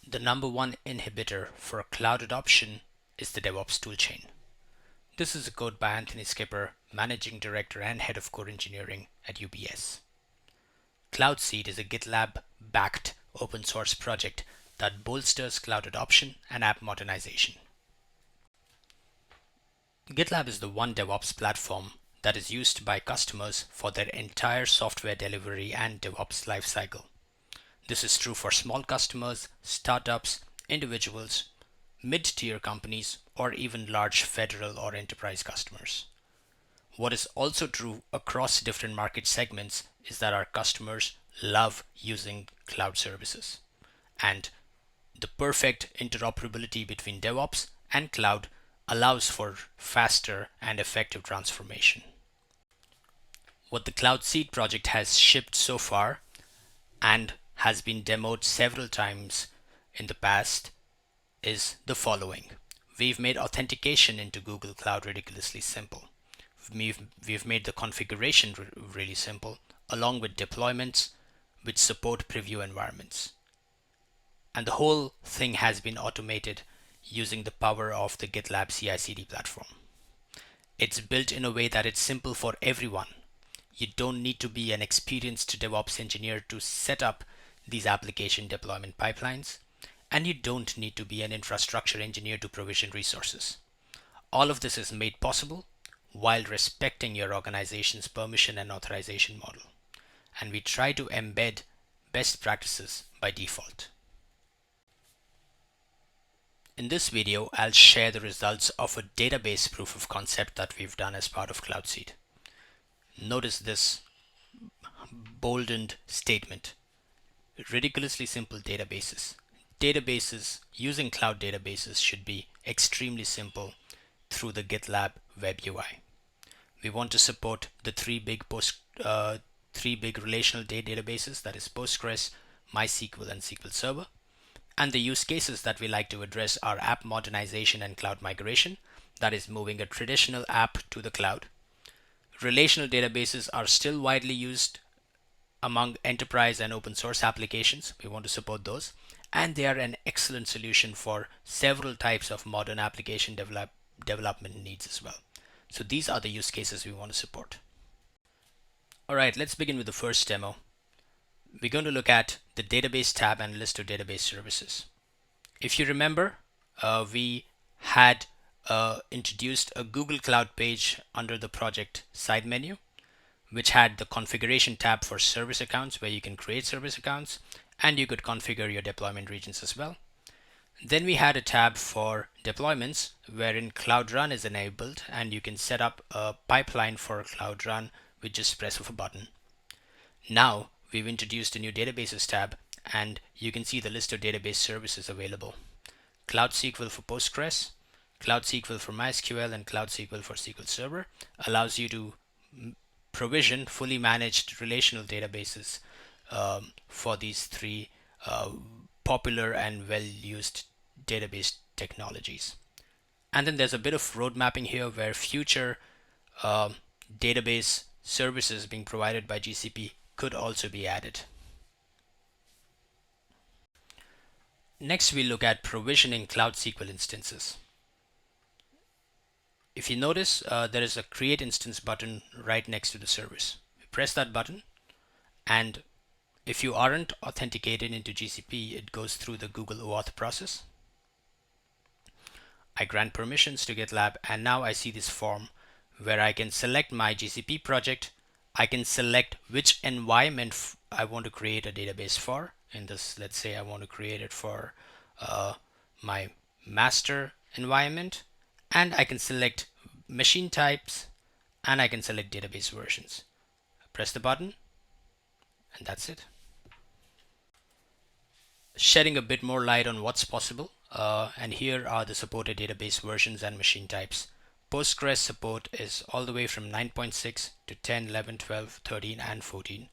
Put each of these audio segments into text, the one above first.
The number one inhibitor for cloud adoption is the DevOps toolchain. This is a quote by Anthony Skipper, Managing Director and Head of Core Engineering at UBS. Cloud Seed is a GitLab-backed open source project that bolsters cloud adoption and app modernization. GitLab is the one DevOps platform that is used by customers for their entire software delivery and DevOps lifecycle. This is true for small customers, startups, individuals, mid-tier companies, or even large federal or enterprise customers. What is also true across different market segments is that our customers love using cloud services. And the perfect interoperability between DevOps and cloud allows for faster and effective transformation. What the Cloud Seed project has shipped so far and has been demoed several times in the past is the following. We've made authentication into Google Cloud ridiculously simple. We've made the configuration really simple, along with deployments which support preview environments. And the whole thing has been automated using the power of the GitLab CI/CD platform. It's built in a way that it's simple for everyone. You don't need to be an experienced DevOps engineer to set up these application deployment pipelines, and you don't need to be an infrastructure engineer to provision resources. All of this is made possible while respecting your organization's permission and authorization model. And we try to embed best practices by default. In this video, I'll share the results of a database proof of concept that we've done as part of Cloud Seed. Notice this boldened statement. Ridiculously simple databases. Databases, using cloud databases should be extremely simple through the GitLab web UI. We want to support the three big relational databases, that is Postgres, MySQL, and SQL Server. And the use cases that we like to address are app modernization and cloud migration, that is moving a traditional app to the cloud. Relational databases are still widely used among enterprise and open source applications. We want to support those. And they are an excellent solution for several types of modern application development needs as well. So these are the use cases we want to support. All right, let's begin with the first demo. We're going to look at the database tab and list of database services. If you remember, we had introduced a Google Cloud page under the project side menu, which had the configuration tab for service accounts, where you can create service accounts and you could configure your deployment regions as well. Then we had a tab for deployments, wherein Cloud Run is enabled and you can set up a pipeline for Cloud Run with just press of a button. Now we've introduced a new databases tab and you can see the list of database services available. Cloud SQL for Postgres, Cloud SQL for MySQL, and Cloud SQL for SQL Server allows you to provision fully managed relational databases for these three popular and well-used database technologies. And then there's a bit of road mapping here where future database services being provided by GCP could also be added. Next, we look at provisioning Cloud SQL instances. If you notice, there is a Create Instance button right next to the service. We press that button, and if you aren't authenticated into GCP, it goes through the Google OAuth process. I grant permissions to GitLab, and now I see this form where I can select my GCP project. I can select which environment I want to create a database for. In this, let's say I want to create it for my master environment, and I can select machine types, and I can select database versions. Press the button, and that's it. Shedding a bit more light on what's possible, and here are the supported database versions and machine types. Postgres support is all the way from 9.6 to 10, 11, 12, 13, and 14.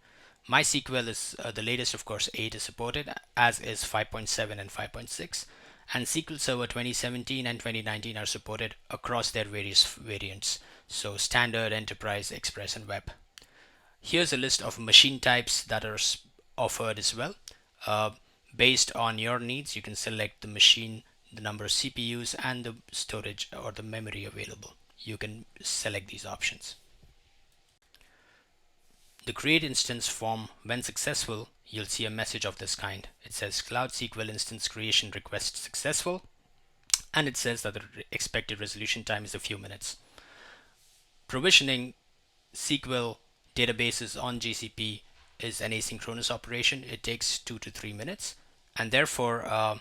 MySQL is the latest, of course, 8 is supported, as is 5.7 and 5.6. And SQL Server 2017 and 2019 are supported across their various variants. So Standard, Enterprise, Express, and Web. Here's a list of machine types that are offered as well. Based on your needs, you can select the machine, the number of CPUs, and the storage or the memory available. You can select these options. The create instance form, when successful, you'll see a message of this kind. It says Cloud SQL instance creation request successful, and it says that the expected resolution time is a few minutes. Provisioning SQL databases on GCP is an asynchronous operation. It takes 2 to 3 minutes, and therefore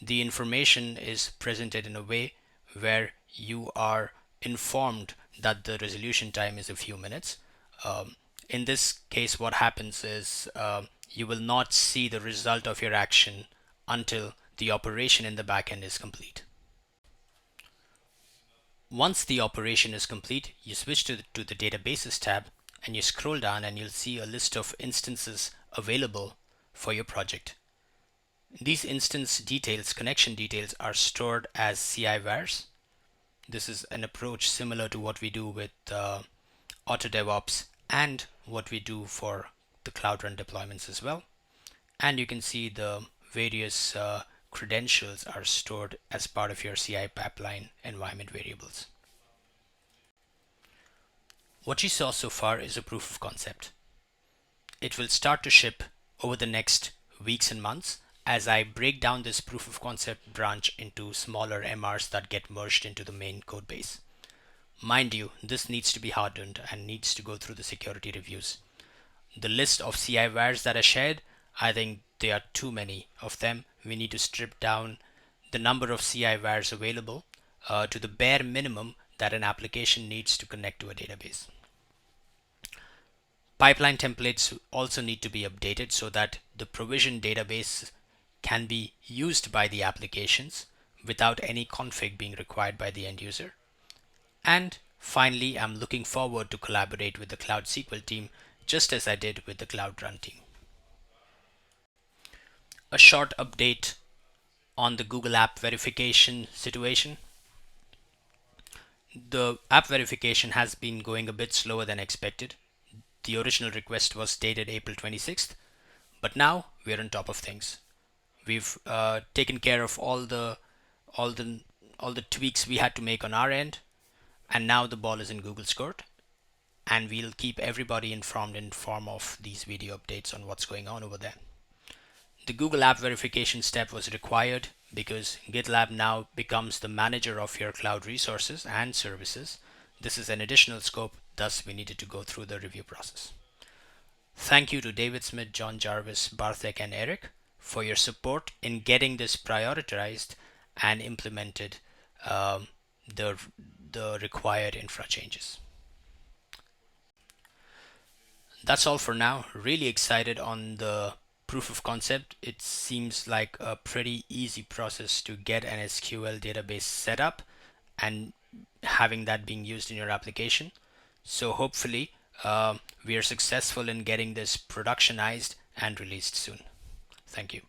the information is presented in a way where you are informed that the resolution time is a few minutes. In this case, what happens is you will not see the result of your action until the operation in the backend is complete. Once the operation is complete, you switch to the Databases tab and you scroll down and you'll see a list of instances available for your project. These instance details, connection details, are stored as CI vars. This is an approach similar to what we do with Auto DevOps and what we do for the Cloud Run deployments as well. And you can see the various credentials are stored as part of your CI pipeline environment variables. What you saw so far is a proof of concept. It will start to ship over the next weeks and months as I break down this proof of concept branch into smaller MRs that get merged into the main code base. Mind you, this needs to be hardened and needs to go through the security reviews. The list of CI vars that are shared, I think there are too many of them. We need to strip down the number of CI vars available to the bare minimum that an application needs to connect to a database. Pipeline templates also need to be updated so that the provision database can be used by the applications without any config being required by the end user. And finally, I'm looking forward to collaborate with the Cloud SQL team just as I did with the Cloud Run team. A short update on the Google app verification situation. The app verification has been going a bit slower than expected. The original request was dated April 26th, but now we're on top of things. We've taken care of all the tweaks we had to make on our end, and now the ball is in Google's court, and we'll keep everybody informed in form of these video updates on what's going on over there. The Google app verification step was required because GitLab now becomes the manager of your cloud resources and services. This is an additional scope, thus we needed to go through the review process. Thank you to David Smith, John Jarvis, Bartek, and Eric for your support in getting this prioritized and implemented the required infra changes. That's all for now. Really excited on the proof of concept. It seems like a pretty easy process to get an SQL database set up and having that being used in your application. So hopefully we are successful in getting this productionized and released soon. Thank you.